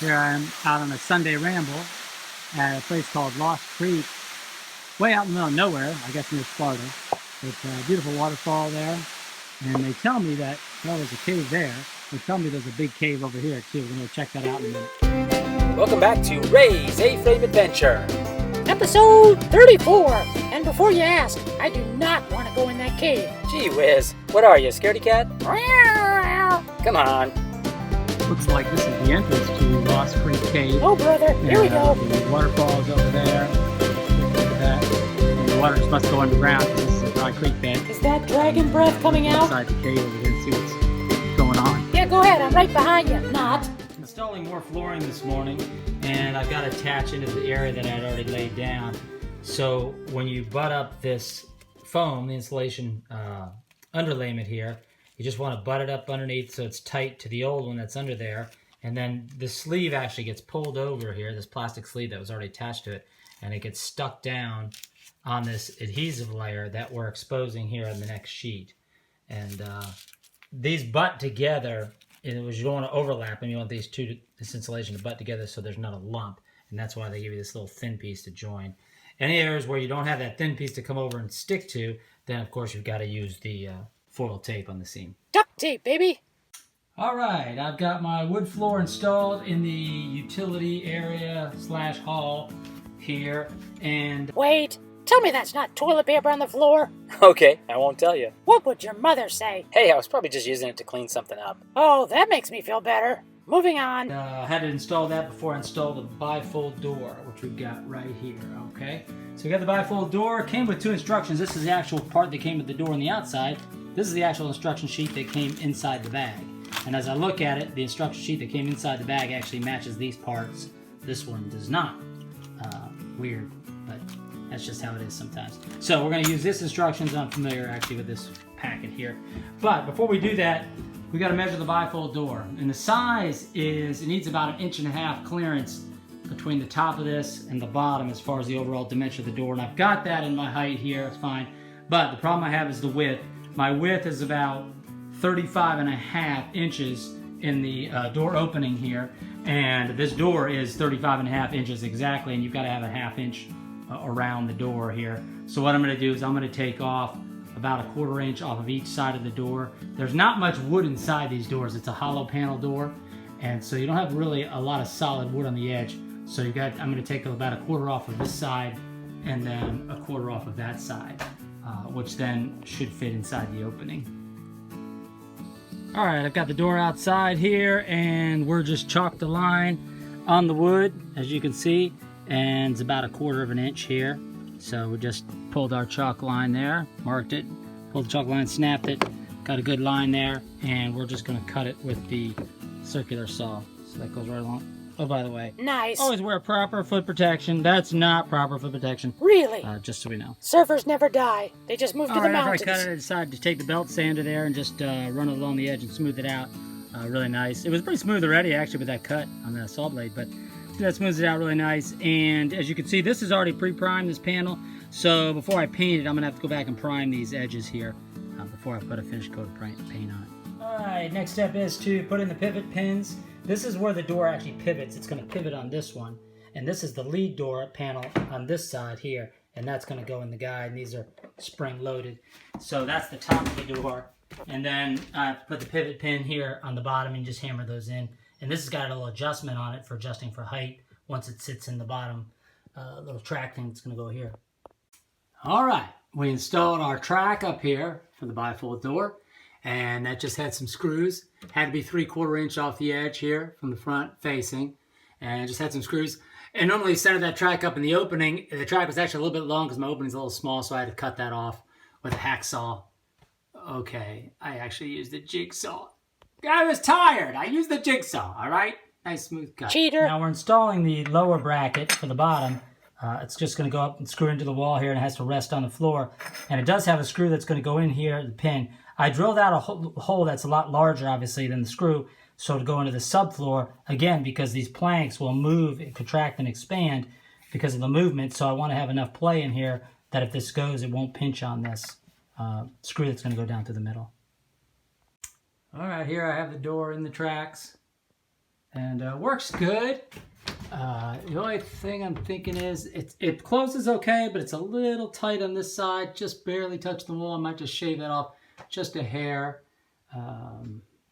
Here I am out on a Sunday ramble at a place called Lost Creek, way out in the middle of nowhere, I guess near Sparta. It's a beautiful waterfall there, and they tell me that, well, there's a cave there. They tell me there's a big cave over here too. We're going to check that out in a minute. Welcome back to Ray's A-Frame Adventure. Episode 34. And before you ask, I do not want to go in that cave. Gee whiz, what are you, a scaredy cat? Come on. Looks like this is the entrance to Lost Creek Cave. Oh, brother, here we go. The waterfall's over there. Look at that. And the water just must go underground because this is a dry creek bed. Is that dragon breath coming out? Inside the cave over here and see what's going on. Yeah, go ahead. I'm right behind you. Not. Installing more flooring this morning, and I've got to attach into the area that I'd already laid down. So when you butt up this foam, the insulation underlayment here, you just want to butt it up underneath so it's tight to the old one that's under there. And then the sleeve actually gets pulled over here, this plastic sleeve that was already attached to it, and it gets stuck down on this adhesive layer that we're exposing here on the next sheet. And these butt together, you don't want to overlap, and you want this insulation to butt together so there's not a lump. And that's why they give you this little thin piece to join. Any areas where you don't have that thin piece to come over and stick to, then of course you've got to use the foil tape on the seam. Duct tape, baby. All right, I've got my wood floor installed in the utility area / hall here, and Wait, tell me that's not toilet paper on the floor. Okay, I won't tell you. What would your mother say? Hey, I was probably just using it to clean something up. Oh, that makes me feel better. Moving on. I had to install that before I installed the bifold door, which we've got right here, okay? So we got the bifold door. It came with 2 instructions. This is the actual part that came with the door on the outside. This is the actual instruction sheet that came inside the bag. And as I look at it, the instruction sheet that came inside the bag actually matches these parts. This one does not. Weird, but that's just how it is sometimes. So we're going to use this instructions. I'm familiar actually with this packet here. But before we do that, we got to measure the bifold door. And the size is, it needs about 1.5 inch clearance between the top of this and the bottom as far as the overall dimension of the door. And I've got that in my height here, it's fine. But the problem I have is the width. My width is about 35.5 inches in the door opening here. And this door is 35.5 inches exactly, and you've got to have a 1/2 inch around the door here. So what I'm going to do is I'm going to take off about 1/4 inch off of each side of the door. There's not much wood inside these doors. It's a hollow panel door, and so you don't have really a lot of solid wood on the edge. So I'm going to take about 1/4 off of this side and then 1/4 off of that side, which then should fit inside the opening. All right, I've got the door outside here, and we're just chalked a line on the wood, as you can see, and it's about 1/4 inch here. So we just pulled our chalk line there, marked it, pulled the chalk line, snapped it, got a good line there, and we're just going to cut it with the circular saw. So that goes right along. Oh, by the way, Nice. always wear proper foot protection. That's not proper foot protection. Really? Just so we know. Surfers never die. They just move to the After mountains. I cut it, I decided to take the belt sander there and just run it along the edge and smooth it out. Really nice. It was pretty smooth already, actually, with that cut on the saw blade, but that smooths it out really nice. And as you can see, this is already pre-primed, this panel. So before I paint it, I'm going to have to go back and prime these edges here before I put a finished coat of paint on it. All right, next step is to put in the pivot pins. This is where the door actually pivots. It's going to pivot on this one. And this is the lead door panel on this side here. And that's going to go in the guide. And these are spring loaded. So that's the top of the door. And then I put the pivot pin here on the bottom and just hammer those in. And this has got a little adjustment on it for adjusting for height. Once it sits in the bottom little track thing, it's going to go here. All right, we installed our track up here for the bifold door. And that just had some screws. Had to be 3/4 inch off the edge here from the front facing. And just had some screws. And normally center that track up in the opening. The track was actually a little bit long because my opening's a little small, so I had to cut that off with a hacksaw. Okay, I actually used the jigsaw. I was tired. I used the jigsaw, all right? Nice smooth cut. Cheater. Now we're installing the lower bracket for the bottom. It's just going to go up and screw into the wall here, and it has to rest on the floor. And it does have a screw that's going to go in here, the pin. I drilled out a hole that's a lot larger, obviously, than the screw, so to go into the subfloor, again, because these planks will move, contract, and expand because of the movement. So I want to have enough play in here that if this goes, it won't pinch on this screw that's going to go down through the middle. All right, here I have the door in the tracks. and works good. The only thing I'm thinking is it closes okay, but it's a little tight on this side, just barely touched the wall. I might just shave that off just a hair,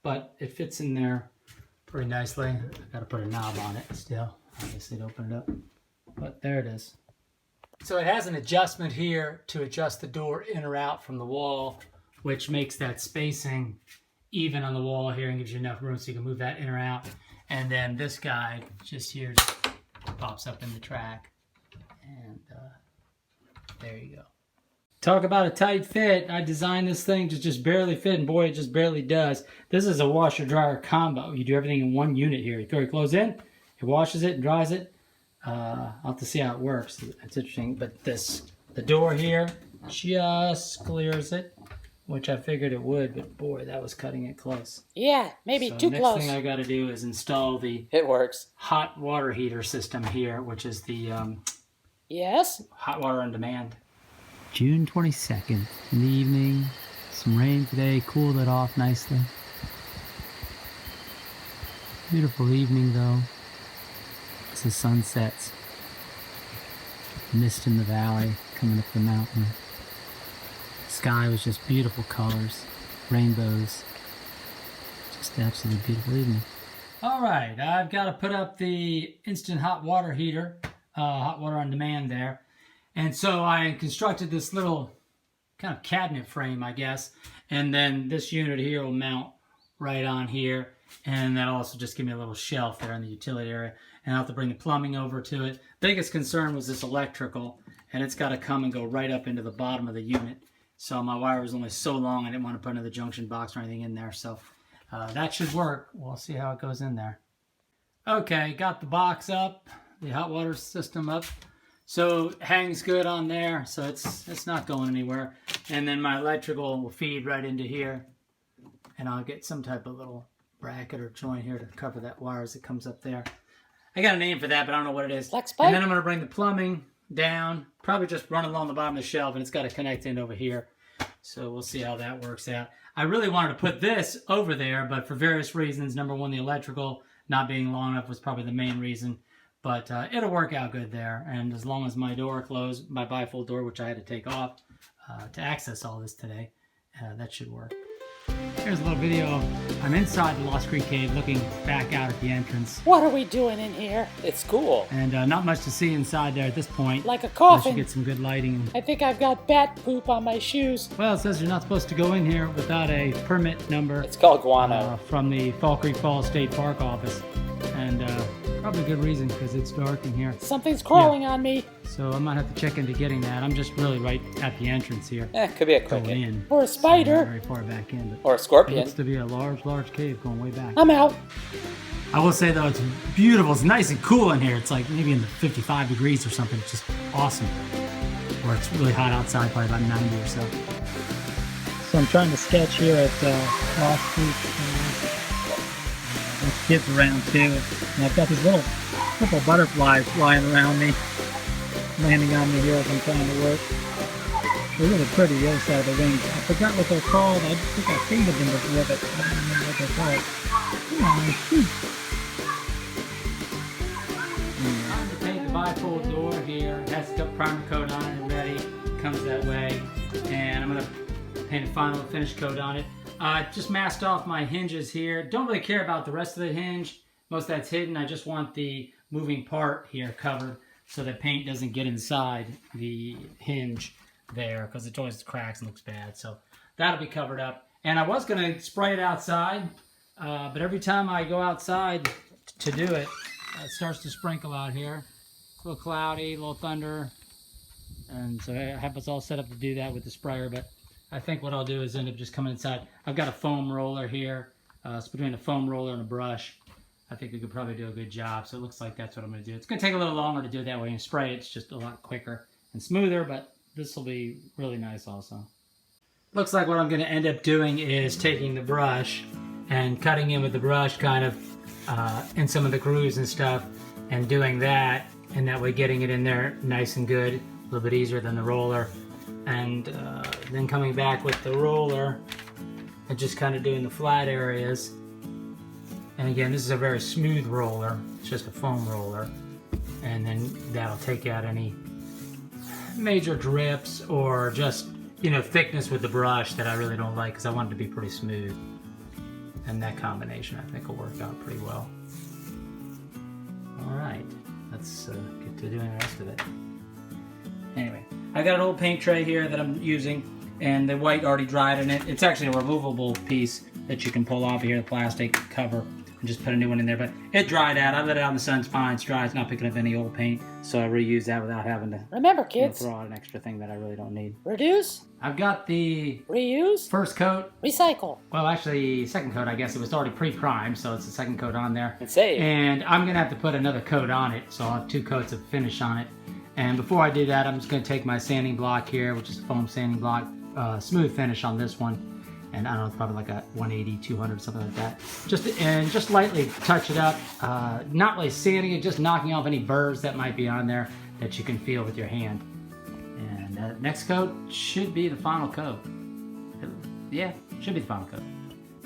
but it fits in there pretty nicely. I got to put a knob on it still, obviously, to open it up, but there it is. So it has an adjustment here to adjust the door in or out from the wall, which makes that spacing even on the wall here and gives you enough room so you can move that in or out. And then this guide just here just pops up in the track, and there you go. Talk about a tight fit. I designed this thing to just barely fit, and boy, it just barely does. This is a washer dryer combo. You do everything in one unit here. You throw your clothes in, it washes it and dries it. I'll have to see how it works. It's interesting, but the door here just clears it, which I figured it would, but boy, that was cutting it close. Yeah, maybe too close. The next thing I got to do is install the It works. hot water heater system here, which is the Yes? hot water on demand. June 22nd in the evening. Some rain today, cooled it off nicely. Beautiful evening though, as the sun sets. Mist in the valley coming up the mountain. Sky was just beautiful colors, rainbows. Just absolutely beautiful evening. All right, I've got to put up the instant hot water heater, hot water on demand there. And so I constructed this little kind of cabinet frame, I guess. And then this unit here will mount right on here. And that'll also just give me a little shelf there in the utility area. And I'll have to bring the plumbing over to it. Biggest concern was this electrical. And it's got to come and go right up into the bottom of the unit. So my wire was only so long, I didn't want to put another junction box or anything in there. So that should work. We'll see how it goes in there. Okay, got the box up, the hot water system up. So it hangs good on there, so it's not going anywhere. And then my electrical will feed right into here. And I'll get some type of little bracket or joint here to cover that wire as it comes up there. I got a name for that, but I don't know what it is. Flex pipe? And then I'm going to bring the plumbing down, probably just run along the bottom of the shelf, and it's got to connect in over here. So we'll see how that works out. I really wanted to put this over there, but for various reasons, number one, the electrical not being long enough was probably the main reason. But it'll work out good there. And as long as my door closed, my bifold door, which I had to take off to access all this today, that should work. Here's a little video. I'm inside the Lost Creek Cave looking back out at the entrance. What are we doing in here? It's cool. And not much to see inside there at this point. Like a Unless coffin. you get some good lighting. I think I've got bat poop on my shoes. Well, it says you're not supposed to go in here without a permit number. It's called guano. From the Fall Creek Falls State Park office. And probably a good reason because it's dark in here. Something's crawling on me. So I might have to check into getting that. I'm just really right at the entrance here. Could be a Going cricket. in. Or a spider. So not very far back in. But Or a it scorpion. looks to be a large cave going way back. I'm out. I will say though, it's beautiful. It's nice and cool in here. It's like maybe in the 55 degrees or something. It's just awesome. Or it's really hot outside, probably about 90 or so. So I'm trying to sketch here at Lost Creek. There's kids around too. And I've got these little purple butterflies flying around me, landing on me here as I'm trying to work. They're really pretty, the other side of the wings. I forgot what they're called. I think I painted them with it. I don't remember what they're called. Come on, shoot. Time to paint the bifold door here. It has a primer coat on it already. Comes that way. And I'm going to paint a final finish coat on it. Just masked off my hinges here. Don't really care about the rest of the hinge. Most of that's hidden. I just want the moving part here covered so that paint doesn't get inside the hinge there because it always cracks and looks bad. So that'll be covered up. And I was going to spray it outside, but every time I go outside to do it, it starts to sprinkle out here. It's a little cloudy, a little thunder. And so I have us all set up to do that with the sprayer, but I think what I'll do is end up just coming inside. I've got a foam roller here. It's between a foam roller and a brush. I think we could probably do a good job. So it looks like that's what I'm going to do. It's going to take a little longer to do it that way and spray it. It's just a lot quicker and smoother, but this will be really nice also. Looks like what I'm going to end up doing is taking the brush and cutting in with the brush kind of in some of the grooves and stuff and doing that, and that way getting it in there nice and good, a little bit easier than the roller. And then coming back with the roller and just kind of doing the flat areas And again, this is a very smooth roller. It's just a foam roller. And then that'll take out any major drips or just, you know, thickness with the brush that I really don't like, because I want it to be pretty smooth. And that combination I think will work out pretty well. All right, let's get to doing the rest of it. Anyway, I got an old paint tray here that I'm using, and the white already dried in it. It's actually a removable piece that you can pull off here, the plastic cover, and just put a new one in there. But it dried out. I let it out in the sun. It's fine. It's dry. It's not picking up any old paint, so I reuse that without having to Remember, kids, throw out an extra thing that I really don't need. reduce, I've got the reuse, first coat. recycle. Well, actually, second coat, I guess. It was already pre-primed, so it's the second coat on there. And save. And I'm going to have to put another coat on it, so I'll have 2 coats of finish on it. And before I do that, I'm just going to take my sanding block here, which is a foam sanding block, smooth finish on this one. And I don't know, it's probably like a 180, 200, something like that. Just lightly touch it up. Not really sanding it, just knocking off any burrs that might be on there that you can feel with your hand. And next coat should be the final coat. Yeah, should be the final coat.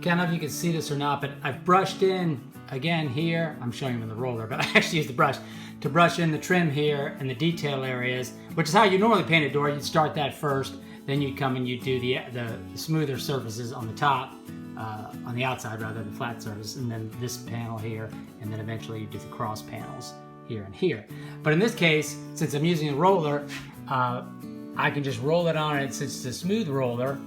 I don't know if you can see this or not, but I've brushed in again here. I'm showing you in the roller, but I actually used the brush to brush in the trim here and the detail areas, which is how you normally paint a door. You'd start that first, then you'd come and you'd do the smoother surfaces on the top, on the outside rather than flat surface, and then this panel here, and then eventually you do the cross panels here and here. But in this case, since I'm using a roller, I can just roll it on, and since it's a smooth roller,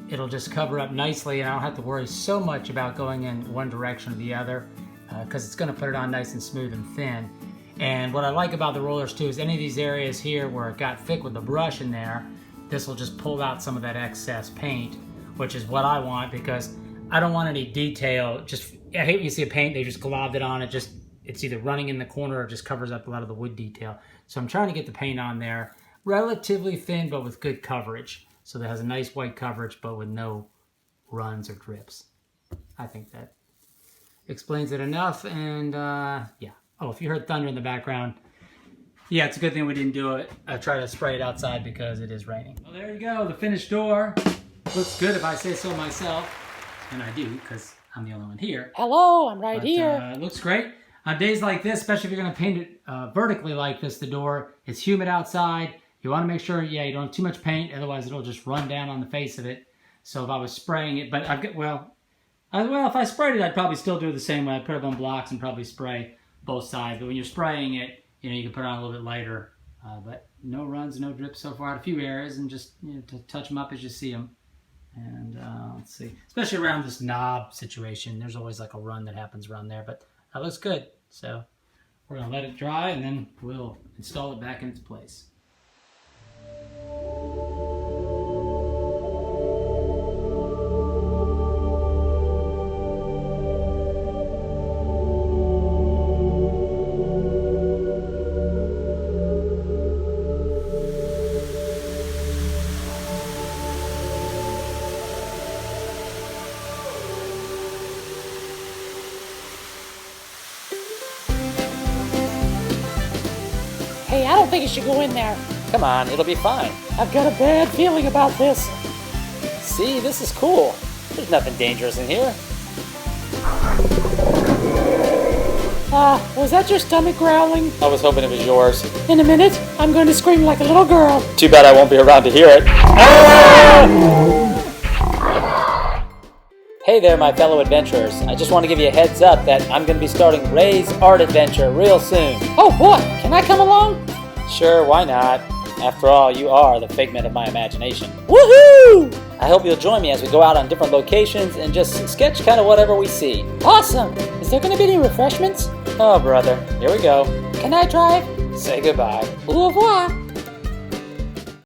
it'll just cover up nicely, and I don't have to worry so much about going in one direction or the other, because it's going to put it on nice and smooth and thin. And what I like about the rollers too is any of these areas here where it got thick with the brush in there, this will just pull out some of that excess paint, which is what I want, because I don't want any detail. I hate when you see a paint, they just globbed it on, it's either running in the corner or just covers up a lot of the wood detail. So I'm trying to get the paint on there relatively thin, but with good coverage. So that has a nice white coverage, but with no runs or drips. I think that explains it enough, and yeah. Oh, if you heard thunder in the background, yeah, it's a good thing we didn't do it. I try to spray it outside because it is raining. Well, there you go, the finished door. Looks good if I say so myself, and I do because I'm the only one here. Hello, I'm right here. It looks great. On days like this, especially if you're going to paint it vertically like this, the door, it's humid outside. You want to make sure, yeah, you don't have too much paint, otherwise it'll just run down on the face of it. So if I was spraying it, but well, if I sprayed it, I'd probably still do it the same way. I'd put it on blocks and probably spray both sides. But when you're spraying it, you know, you can put it on a little bit lighter. But no runs, no drips so far. A few areas, and just, you know, to touch them up as you see them. And let's see, especially around this knob situation, there's always like a run that happens around there. But that looks good. So we're gonna let it dry, and then we'll install it back in its place. Hey, I don't think you should go in there. Come on, it'll be fine. I've got a bad feeling about this. See, this is cool. There's nothing dangerous in here. Was that your stomach growling? I was hoping it was yours. In a minute, I'm going to scream like a little girl. Too bad I won't be around to hear it. Ah! Hey there, my fellow adventurers. I just want to give you a heads up that I'm going to be starting Ray's Art Adventure real soon. Oh boy, can I come along? Sure, why not? After all, you are the figment of my imagination. Woohoo! I hope you'll join me as we go out on different locations and just sketch kind of whatever we see. Awesome! Is there going to be any refreshments? Oh, brother. Here we go. Can I drive? Say goodbye. Au revoir!